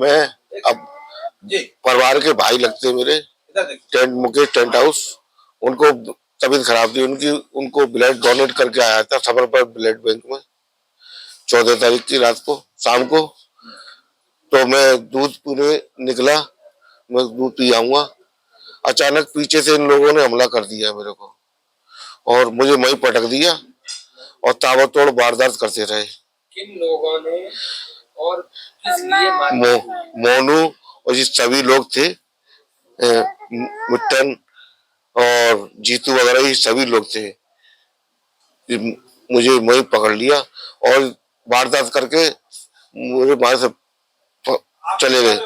मैं अब परिवार के भाई लगते मेरे मुकेश टेंट हाउस, उनको तबीयत खराब थी उनकी, उनको ब्लड डोनेट करके आया था सफर पर ब्लड बैंक में 14 तारीख की रात को शाम को। तो मैं दूध पीने निकला, मैं दूध पी आऊंगा, अचानक पीछे से इन लोगों ने हमला कर दिया मेरे को और मुझे वहीं पटक दिया और ताबड़तोड़ वारदात करते रहे। किन लोगों ने और किस लिए मारा? मोनू और ये सभी लोग थे, मिट्टन और जीतू वगैरह, ये सभी लोग थे। मुझे वहीं पकड़ लिया और वारदात करके मुझे वहां से चले गए।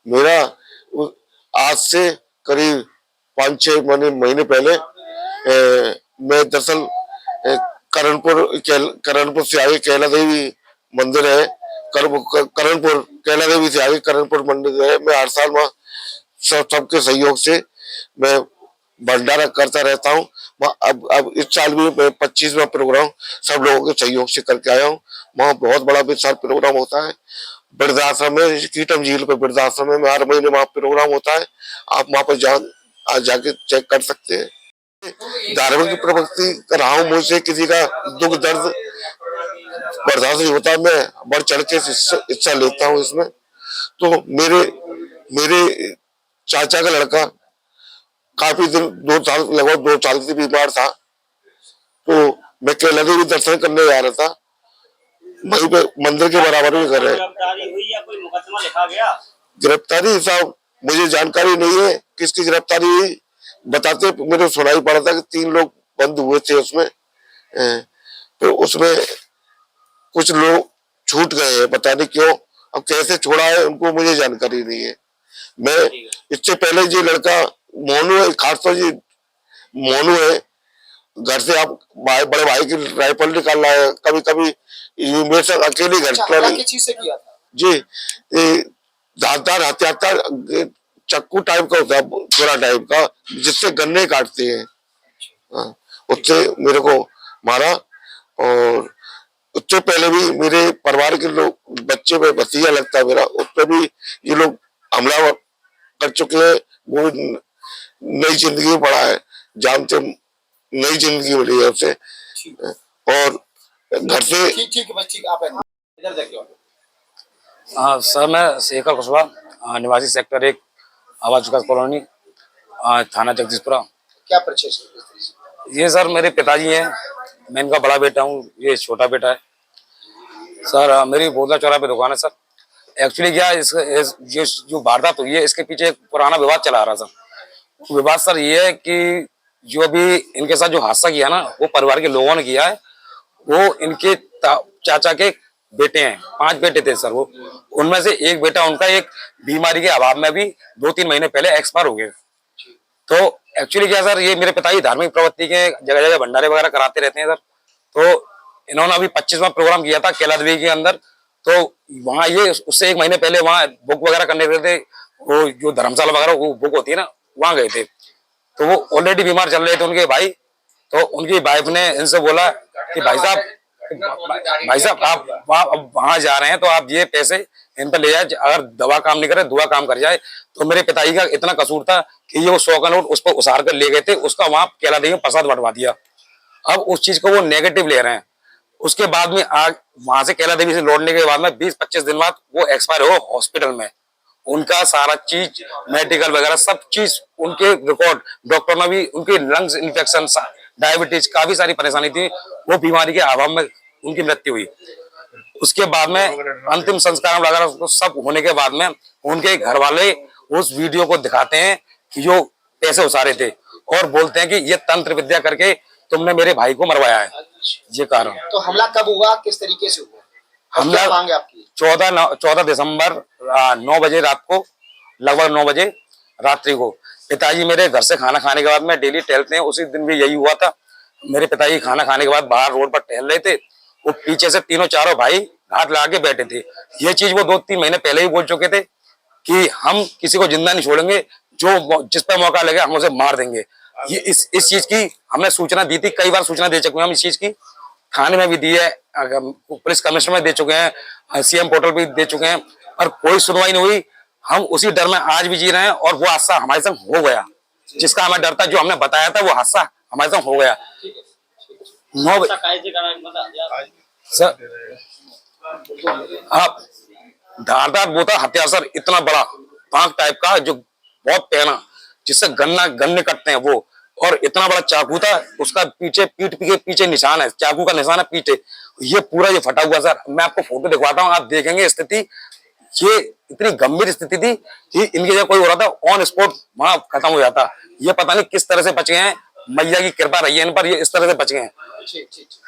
मेरा आज से करीब 5-6 महीने पहले मैं दरअसल करणपुर से आगे कैला देवी मंदिर है, करणपुर कैला देवी से आगे करणपुर मंदिर है। मैं हर साल वहाँ सबके सहयोग से मैं भंडारा करता रहता हूँ। अब इस साल भी मैं 25वां प्रोग्राम सब लोगों के सहयोग से करके आया हूँ। वहाँ बहुत बड़ा विशाल प्रोग्राम होता है वृद्धाश्रम में, कीटम झील पे वृद्धाश्रम में हर महीने वहाँ प्रोग्राम होता है। आप वहाँ पर जाके चेक कर सकते हैं। धार्मिक प्रवृत्ति कर रहा हूँ, मुझसे किसी का दुख दर्द बर्दाश्त नहीं होता, मैं बढ़ चढ़ के हिस्सा लेता हूँ इसमें। तो मेरे चाचा का लड़का काफी दिन 2 साल लगभग 2 साल से बीमार था, तो मैं कैला देवी दर्शन करने जा रहा था, वहीं पे मंदिर के बराबर में घर है। गिरफ्तारी हुई या कोई मुकदमा लिखा गया? गिरफ्तारी साहब मुझे जानकारी नहीं है किसकी गिरफ्तारी हुई, बताते मेरे सुनाई पड़ा था कि 3 लोग बंद हुए थे उसमें, तो उसमें कुछ लोग छूट गए हैं, पता नहीं क्यों, अब कैसे छोड़ा है उनको मुझे जानकारी नहीं है। मैं इससे पहले जो लड़का मोनू है, खासतौर जी मोनू है, घर से आप बड़े भाई की राइफल निकाल रहा है, कभी कभी मेरे साथ अकेले घर चीज से किया था जी, धारदार हथियार चक्कू टाइप का होता है, पूरा टाइप का, जिससे गन्ने काटते हैं, उससे मेरे को मारा। और उससे पहले भी मेरे परिवार के लोग, बच्चे पे भतीजा लगता है मेरा, उस पर भी ये लोग हमला कर चुके हैं। वो नई जिंदगी में पड़ा है, जानते नई जिंदगी मिली है उससे। और घर से ठीक आप इधर देखिए। हाँ सर, मैं शेखर कुशवाहा, निवासी सेक्टर 1 आवाज विकास कॉलोनी, थाना जगदीशपुरा। क्या परिचय? ये सर मेरे पिताजी हैं, मैं इनका बड़ा बेटा हूँ, ये छोटा बेटा है। सर मेरी बोदला चौराहे पे दुकान है सर। एक्चुअली क्या ये जो वारदात हुई है, इसके पीछे एक पुराना विवाद चला आ रहा सर। विवाद सर ये है कि जो भी इनके साथ जो हादसा किया ना, वो परिवार के लोगों ने किया है। वो इनके चाचा के बेटे हैं, 5 बेटे थे सर वो, उनमें से एक बेटा उनका एक बीमारी के अभाव में भी 2-3 महीने पहले एक्सपायर हो गए। तो एक्चुअली क्या सर, ये मेरे पिताजी धार्मिक प्रवृत्ति के जगह जगह भंडारे वगैरह कराते रहते हैं सर। तो इन्होंने अभी 25वां प्रोग्राम किया था कैला देवी के अंदर, तो वहाँ ये उससे 1 महीने पहले वहाँ बुक वगैरह करने गए थे, वो जो धर्मशाला वगैरह वो बुक होती है ना, वहाँ गए थे। तो वो ऑलरेडी बीमार चल रहे थे उनके भाई, तो उनकी वाइफ ने इनसे बोला कि भाई साहब आप वहां जा रहे हैं तो आप ये पैसे इन पर ले जाए, अगर दवा काम नहीं करे दुआ काम कर जाए। तो मेरे पिताजी का इतना कसूर था कि ये वो 100 का नोट उस पर उसार कर ले गए थे, उसका वहां कैला देवी में प्रसाद बंटवा दिया। अब उस चीज को वो नेगेटिव ले रहे हैं। उसके बाद में आज वहां से कैला देवी से लौटने के बाद में 20-25 दिन बाद वो एक्सपायर हो हॉस्पिटल में। उनका सारा चीज मेडिकल वगैरह सब चीज उनके रिकॉर्ड, डॉक्टर ने भी उनके लंग्स इन्फेक्शन, डायबिटीज, काफी सारी परेशानी थी, वो बीमारी के अभाव में उनकी मृत्यु हुई। उसके बाद में अंतिम संस्कार वगैरह सब होने के बाद में उनके घर वाले उस वीडियो को दिखाते हैं कि जो पैसे उसारे थे, और बोलते हैं कि ये तंत्र विद्या करके तुमने मेरे भाई को मरवाया है, ये कारण। तो हमला कब हुआ, किस तरीके से हुआ? हमला मांगे आपकी 14 दिसंबर 9 बजे रात को, लगभग 9 बजे रात्रि को। पिताजी मेरे घर से खाना खाने के बाद में डेली टहलते हैं, उसी दिन भी यही हुआ था। मेरे पिताजी खाना खाने के बाद बाहर रोड पर टहल रहे थे, वो पीछे से तीनों-चारों भाई हाथ लगा के बैठे थे। ये चीज वो 2-3 महीने पहले ही बोल चुके थे कि हम किसी को जिंदा नहीं छोड़ेंगे, जो जिस पर मौका लगे हम उसे मार देंगे। ये इस चीज की हमने सूचना दी थी, कई बार सूचना दे चुके हैं हम इस चीज की, थाने में भी दी है, पुलिस कमिश्नर में दे चुके हैं, सीएम पोर्टल भी दे चुके हैं, पर कोई सुनवाई नहीं हुई। हम उसी डर में आज भी जी रहे हैं और वो हादसा हमारे संग हो गया, जिसका हमें डर था, जो हमने बताया था वो हादसा हमारे संग हो गया। सर आप धारदार वो था हथियार सर, इतना बड़ा पांख टाइप का जो बहुत पहना, जिससे गन्ने कटते हैं वो, और इतना बड़ा चाकू था। उसका पीछे पीठ के पीछे निशान है, चाकू का निशान है पीछे, ये पूरा ये फटा हुआ सर। मैं आपको फोटो दिखवाता हूँ, आप देखेंगे स्थिति। ये इतनी गंभीर स्थिति थी कि इनकी जगह कोई हो रहा था ऑन स्पॉट वहां खत्म हो जाता। ये पता नहीं किस तरह से बच गए हैं, मैया की कृपा रही है इन पर, ये इस तरह से बच गए हैं।